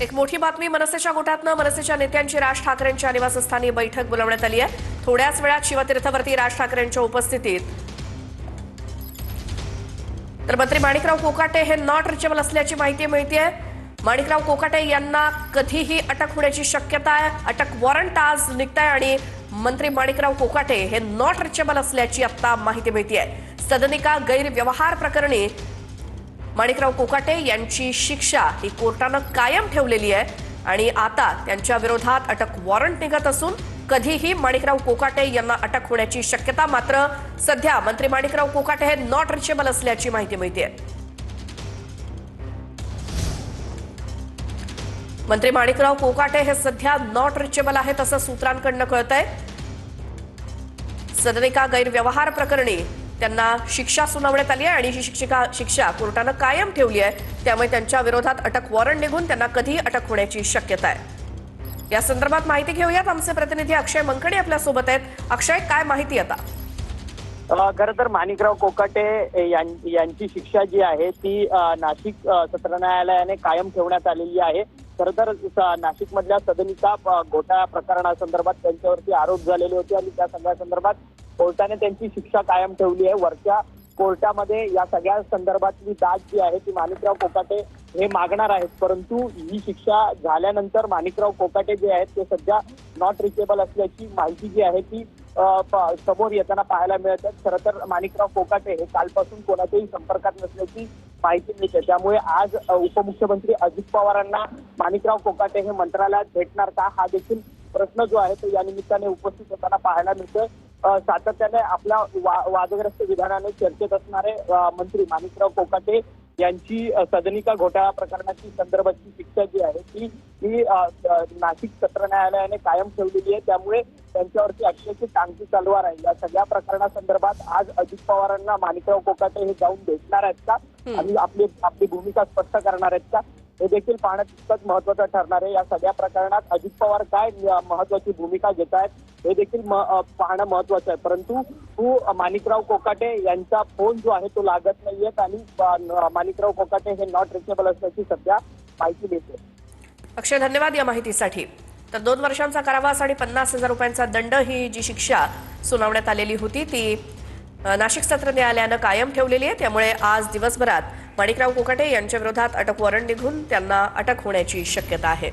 एक मोठी बातमी मनसेच्या गोटातनं मनसेच्या नेत्यांची राज ठाकरेंच्या निवासस्थानी बैठक बोलावण्यात आली आहे। थोड्याच वेळात शिवतीर्थवरती राज ठाकरेंच्या उपस्थितीत तर मंत्री माणिकराव कोकाटे हे नॉट रिचेबल असल्याची माहिती मिळते। माणिकराव कोकाटे यांना कधीही अटक होण्याची शक्यता आहे। अटक वॉरंट आज निघतंय आणि मंत्री माणिकराव कोकाटे हे नॉट रिचेबल असल्याची आता माहिती मिळते। सदनिका गैरव्यवहार प्रकरणी माणिकराव कोकाटे यांची शिक्षा ही कोर्टानं कायम ठेवलेली आहे आणि आता त्यांच्या विरोधात अटक वॉरंट निघत असून कधीही माणिकराव कोकाटे यांना अटक होण्याची शक्यता मात्र सध्या मंत्री माणिकराव कोकाटे हे नॉट रिचेबल असल्याची माहिती मिळते। मंत्री माणिकराव कोकाटे हे सध्या नॉट रिचेबल आहेत असं सूत्रांकडून कळतंय। सदनिका गैरव्यवहार प्रकरणी त्यांना शिक्षा सुनावण्यात आली आहे आणि ही शिक्षा कोर्टानं कायम ठेवली आहे। त्यामुळे त्यांच्या विरोधात अटक वॉरंट निघून त्यांना कधीही अटक होण्याची शक्यता आहे। या संदर्भात माहिती घेऊयात। आमचे प्रतिनिधी अक्षय मंकडे आपल्या सोबत आहेत। अक्षय, काय माहिती आता? खरं तर माणिकराव कोकाटे यांची शिक्षा जी आहे ती नाशिक सत्र न्यायालयाने कायम ठेवण्यात आलेली आहे। खरं तर नाशिक मधल्या सदनिका घोटाळा प्रकरणासंदर्भात त्यांच्यावरती आरोप झालेले होते आणि त्या सगळ्या संदर्भात कोर्टाने त्यांची शिक्षा कायम ठेवली आहे। वरच्या कोर्टामध्ये या सगळ्या संदर्भातली दाद जी आहे ती माणिकराव कोकाटे हे मागणार आहेत, परंतु ही शिक्षा झाल्यानंतर माणिकराव कोकाटे जे आहेत ते सध्या नॉट रिचेबल असल्याची माहिती जी आहे ती समोर येताना पाहायला मिळत आहे। खरं तर माणिकराव कोकाटे हे कालपासून कोणाच्याही संपर्कात नसल्याची माहिती मिळते। त्यामुळे आज उपमुख्यमंत्री अजित पवारांना माणिकराव कोकाटे हे मंत्रालयात भेटणार का हा देखील प्रश्न जो आहे तो या निमित्ताने उपस्थित होताना पाहायला मिळतोय। सातत्याने आपल्या वादग्रस्त विधानाने चर्चेत असणारे मंत्री माणिकराव कोकाटे यांची सदनिका घोटाळा प्रकरणाची संदर्भाची शिक्षा जी आहे ती नाशिक सत्र न्यायालयाने कायम ठेवलेली आहे। त्यामुळे त्यांच्यावरती अक्षरशः टांगती तलवार आहे। या सगळ्या प्रकरणासंदर्भात आज अजित पवारांना माणिकराव कोकाटे हे जाऊन भेटणार आहेत का आणि आपली भूमिका स्पष्ट करणार आहेत का हे देखील पाहणं तितकंच महत्वाचं ठरणार आहे। या सगळ्या प्रकरणात अजित पवार काय महत्वाची भूमिका घेत आहेत हे देखील पाहणं महत्वाचं आहे। परंतु माणिकराव कोकाटे यांचा फोन जो आहे तो लागत नाहीयेत आणि माणिकराव कोकाटे हे नॉट रिचेबल असल्याची सध्या माहिती मिळते। अक्षय, धन्यवाद या माहितीसाठी। तर 2 वर्षांचा कारावास आणि 50,000 रुपयांचा दंड ही जी शिक्षा सुनावण्यात आलेली होती ती नाशिक सत्र न्यायालयानं कायम ठेवलेली आहे। त्यामुळे आज दिवसभरात माणिकराव कोकाटे यांच्या विरोधात अटक वॉरंट निघून त्यांना अटक होण्याची शक्यता आहे।